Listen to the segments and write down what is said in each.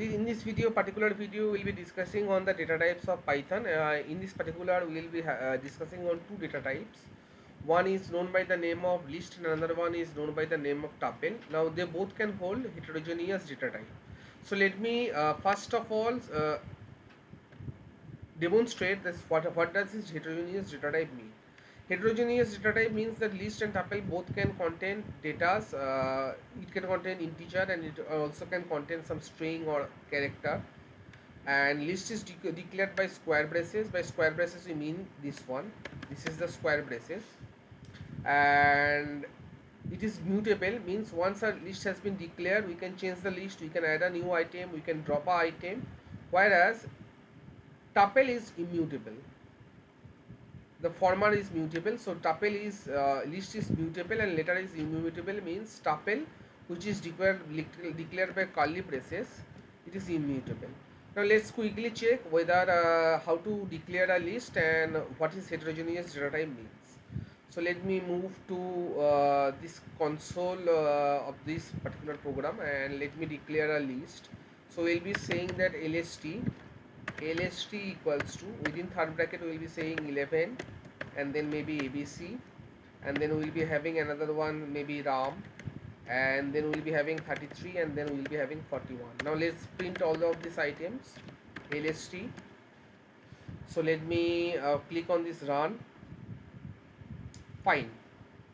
In this particular video, we'll be discussing on the data types of Python. In this particular, we'll be discussing on two data types. One is known by the name of list and another one is known by the name of tuple. Now they both can hold heterogeneous data type. So let me first of all demonstrate this. What does this heterogeneous data type mean? Heterogeneous data type means that list and tuple both can contain datas. It can contain integer and it also can contain some string or character. And list is declared by square braces. By square braces we mean this one. This is the square braces, and it is mutable, means once a list has been declared we can change the list, we can add a new item, we can drop a item. Whereas tuple is immutable, the former is mutable. So tuple is list is mutable and later is immutable, means tuple which is declared by curly braces, it is immutable. Now let's quickly check whether how to declare a list and what is heterogeneous data type means. So let me move to this console of this particular program and let me declare a list. So we'll be saying that lst equals to, within third bracket we will be saying 11 and then maybe abc, and then we will be having another one maybe ram, and then we will be having 33, and then we will be having 41. Now let's print all of these items lst. So let me click on this run. Fine.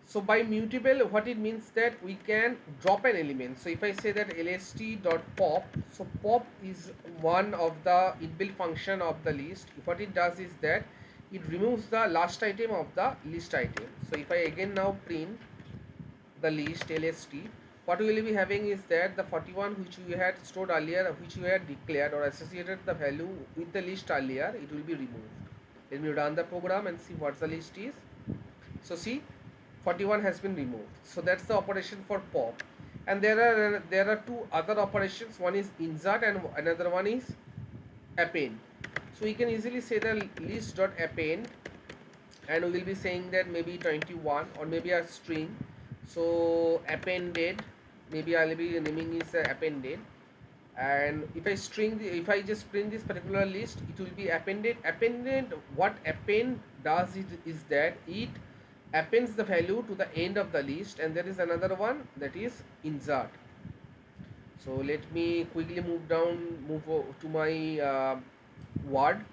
So by mutable, what it means that we can drop an element. So if I say that lst.pop, so pop is one of the inbuilt function of the list. What it does is that it removes the last item of the list item. So if I again now print the list lst, what we will be having is that the 41 which we had stored earlier, which we had declared or associated the value with the list earlier, it will be removed. Let me run the program and see what the list is. So see, 41 has been removed. So that's the operation for pop. And there are two other operations. One is insert and another one is append. So we can easily say the list.append, and we will be saying that maybe 21 or maybe a string. So appended, maybe I'll be naming is appended. And if I just print this particular list, it will be appended. What append does is that it appends the value to the end of the list, and there is another one that is insert. So let me quickly move to my word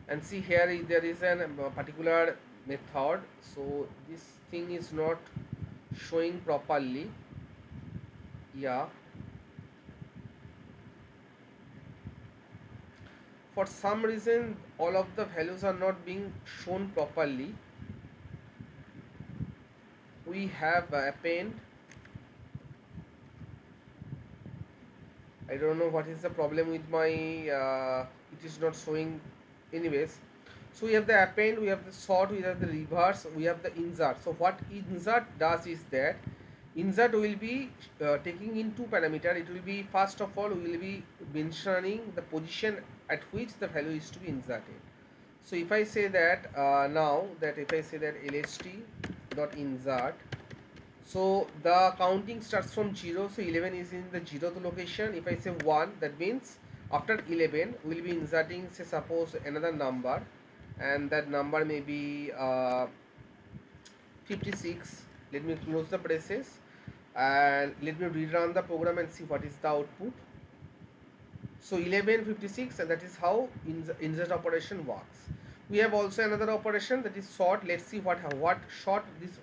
and see here there is a particular method. So this thing is not showing properly. Yeah, for some reason all of the values are not being shown properly. We have append. I don't know what is the problem with my it is not showing. Anyways, so we have the append, we have the sort, we have the reverse, we have the insert. So what insert does is that insert will be taking in two parameter. It will be, first of all we will be mentioning the position at which the value is to be inserted. So if I say that now that if I say that lst dot insert, so the counting starts from 0. So 11 is in the 0th location. If I say 1, that means after 11 we will be inserting, say suppose another number, and that number may be 56. Let me close the braces and let me rerun the program and see what is the output. So 1156, and that is how insert operation works. We have also another operation, that is sort. Let's see what sort. This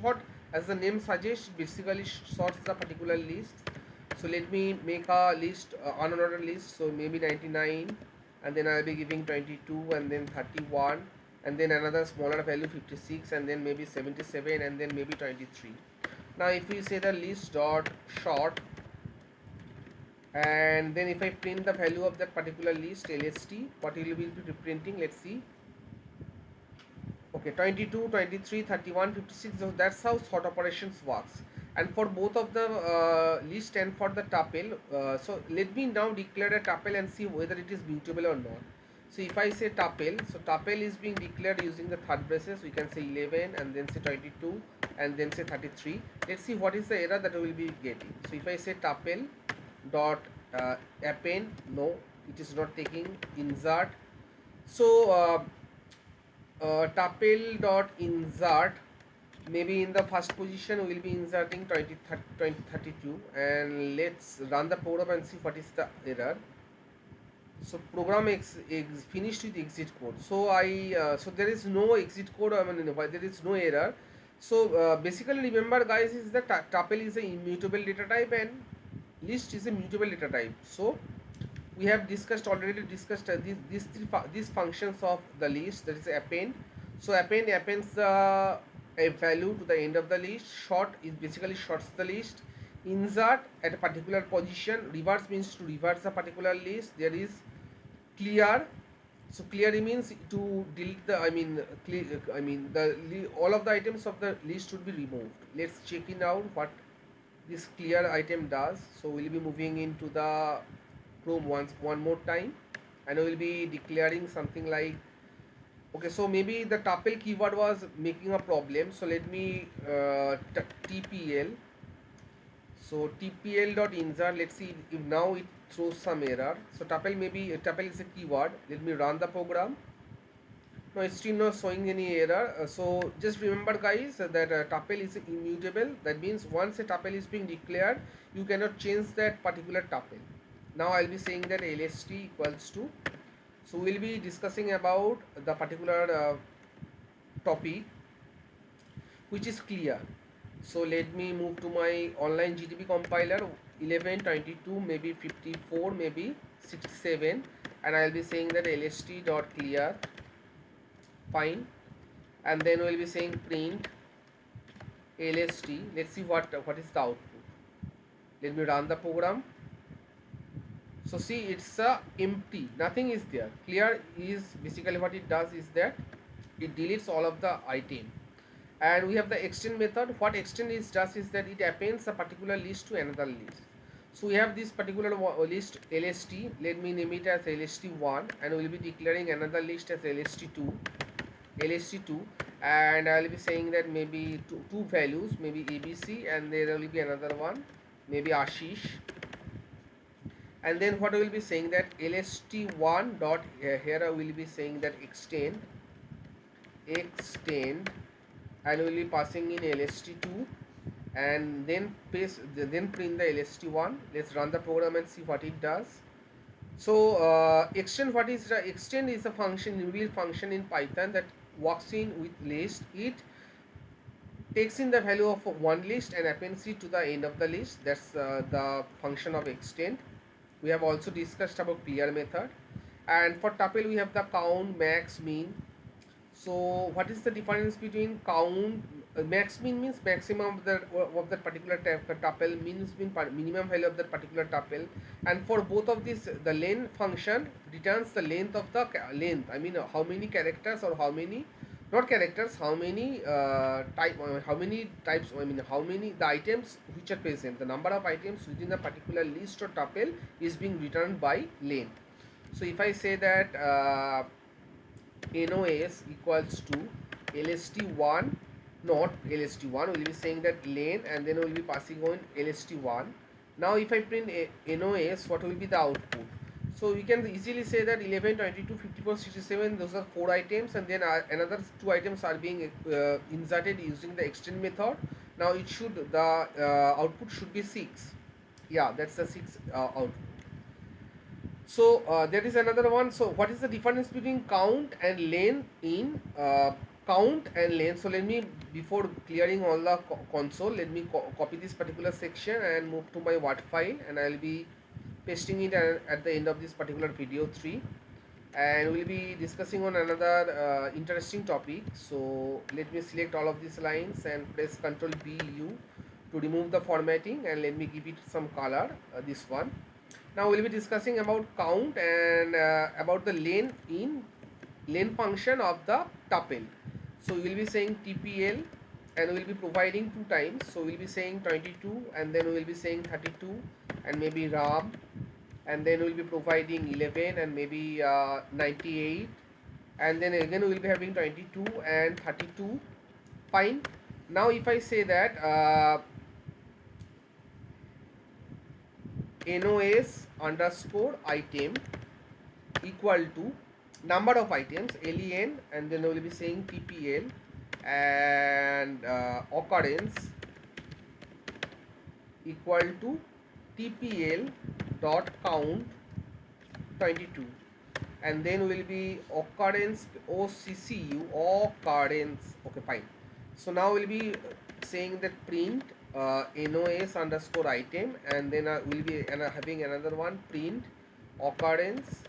sort, as the name suggests, basically sorts the particular list. So let me make a list, unordered list. So maybe 99, and then I'll be giving 22, and then 31, and then another smaller value 56, and then maybe 77, and then maybe 23. Now if we say the list dot sort, and then if I print the value of that particular list lst, what will be printing, let's see. Okay, 22, 23, 31, 56. So that's how sort operations works. And for both of the list and for the tuple, so let me now declare a tuple and see whether it is mutable or not. So if I say tuple, so tuple is being declared using the third braces. We can say 11 and then say 22 and then say 33. Let's see what is the error that we will be getting. So if I say tuple dot append, no, it is not taking. Insert, so tuple dot insert, maybe in the first position we will be inserting 2032, and let's run the program and see what is the error. So program is finished with exit code. So so there is no exit code. I mean, there is no error. So basically, remember, guys, is that tuple is a immutable data type and list is a mutable data type. So we have already discussed these functions of the list. That is append. So appends the a value to the end of the list. Sort is basically shorts the list. Insert at a particular position. Reverse means to reverse a particular list. There is clear. So clear means to delete the, all of the items of the list should be removed. Let's check it out what this clear item does. So we'll be moving into the Chrome one more time, and we will be declaring something like, okay, so maybe the tuple keyword was making a problem. So let me tpl. So tpl dot insert. Let's see if now it throws some error. So tuple, maybe tuple is a keyword. Let me run the program. No, it's still not showing any error. So just remember, guys, that tuple is immutable. That means once a tuple is being declared, you cannot change that particular tuple. Now I'll be saying that lst equals to. So we'll be discussing about the particular topic which is clear. So let me move to my online GDB compiler. 11, 22, maybe 54, maybe 67, and I'll be saying that lst dot clear. Fine, and then we'll be saying print lst. Let's see what is the output. Let me run the program. So see, it's empty, nothing is there. Clear is basically what it does is that it deletes all of the item. And we have the extend method. What extend does is that it appends a particular list to another list. So we have this particular list lst. Let me name it as lst1, and we will be declaring another list as lst2, and I will be saying that maybe two values, maybe abc, and there will be another one, maybe ashish. And then what I will be saying that lst1 dot, here I will be saying that extend, and we will be passing in lst2, and then print the lst1. Let's run the program and see what it does. So extend, what is extend is a function, inbuilt function in Python that works in with list. It takes in the value of one list and appends it to the end of the list. That's the function of extend. We have also discussed about clear method, and for tuple we have the count, max, min. So what is the difference between count? Max, min means maximum of that particular tuple, means minimum value of that particular tuple, and for both of these, the length function returns the length of the length. I mean, how many characters, or how many, not characters, how many how many types, I mean how many the items which are present, the number of items within a particular list or tuple is being returned by length. So if I say that nos equals to lst1, not lst1, we'll be saying that length, and then we'll be passing on lst1. Now if I print nos, what will be the output? So we can easily say that 11, 22, 54, 67, those are 4 items, and then another 2 items are being inserted using the extend method. Now it should, the output should be 6. Yeah, that's the 6 output. So there is another one. So what is the difference between count and length in count and length? So let me, before clearing all the console, let me copy this particular section and move to my Word file, and I will be pasting it at the end of this particular video 3, and we will be discussing on another interesting topic. So let me select all of these lines and press Ctrl B U to remove the formatting, and let me give it some color, this one. Now we will be discussing about count and about the length function of the tuple. So we will be saying tpl, and we will be providing 2 times. So we will be saying 22, and then we will be saying 32, and maybe ram, and then we will be providing 11, and maybe 98, and then again we will be having 22 and 32. Fine. Now if I say that nos underscore item equal to number of items len, and then we will be saying ppl, and occurrence equal to tpl dot count 22, and then will be occurrence occu occurrence. Okay, fine. So now we'll be saying that print nos underscore item, and then we'll be having another one, print occurrence.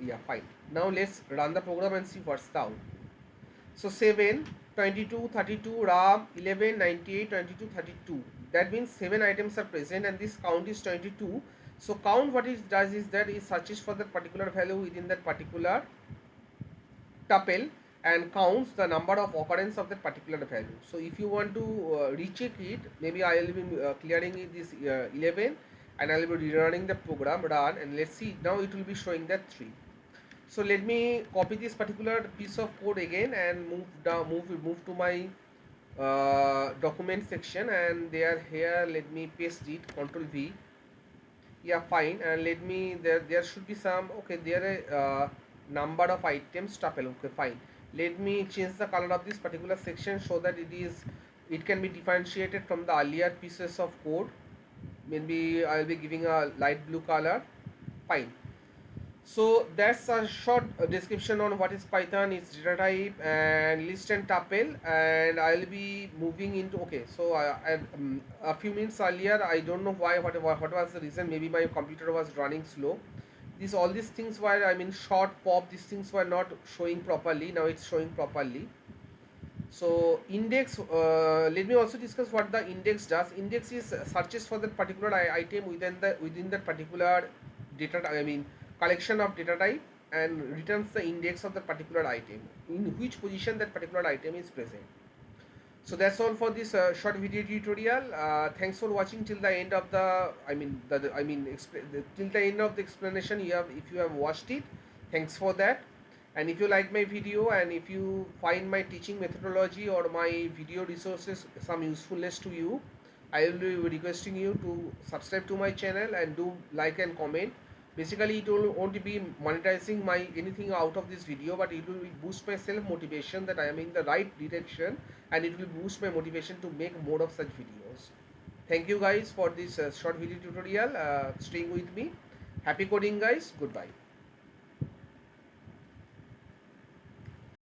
Yeah, fine. Now let's run the program and see what's the output. So 7, 22, 32, RAM, 11, 98, 22, 32. That means 7 items are present and this count is 22. So count, what it does is that it searches for that particular value within that particular tuple and counts the number of occurrence of that particular value. So if you want to recheck it, maybe I will be clearing it this 11, and I will be rerunning the program, run, and let's see. Now it will be showing that 3. So let me copy this particular piece of code again and move to my document section, and here let me paste it, Control V. Yeah, fine. And let me, there should be some, okay, there a number of items tuple. Okay, fine. Let me change the color of this particular section so that it can be differentiated from the earlier pieces of code. Maybe I'll be giving a light blue color. Fine. So that's a short description on what is Python, its data type and list and tuple, and I'll be moving into, okay, so a few minutes earlier, I don't know why, what was the reason, maybe my computer was running slow. All these things were, I mean, short pop, these things were not showing properly. Now it's showing properly. So index, let me also discuss what the index does. Index is searches for that particular item within that particular data, I mean, collection of data type, and returns the index of the particular item, in which position that particular item is present. So that's all for this short video tutorial. Thanks for watching till the end of the, till the end of the explanation. If you have watched it, thanks for that. And if you like my video, and if you find my teaching methodology or my video resources some usefulness to you, I will be requesting you to subscribe to my channel and do like and comment. Basically, it will won't be monetizing my anything out of this video, but it will boost my self motivation that I am in the right direction, and it will boost my motivation to make more of such videos. Thank you guys for this short video tutorial, staying with me. Happy coding guys, goodbye.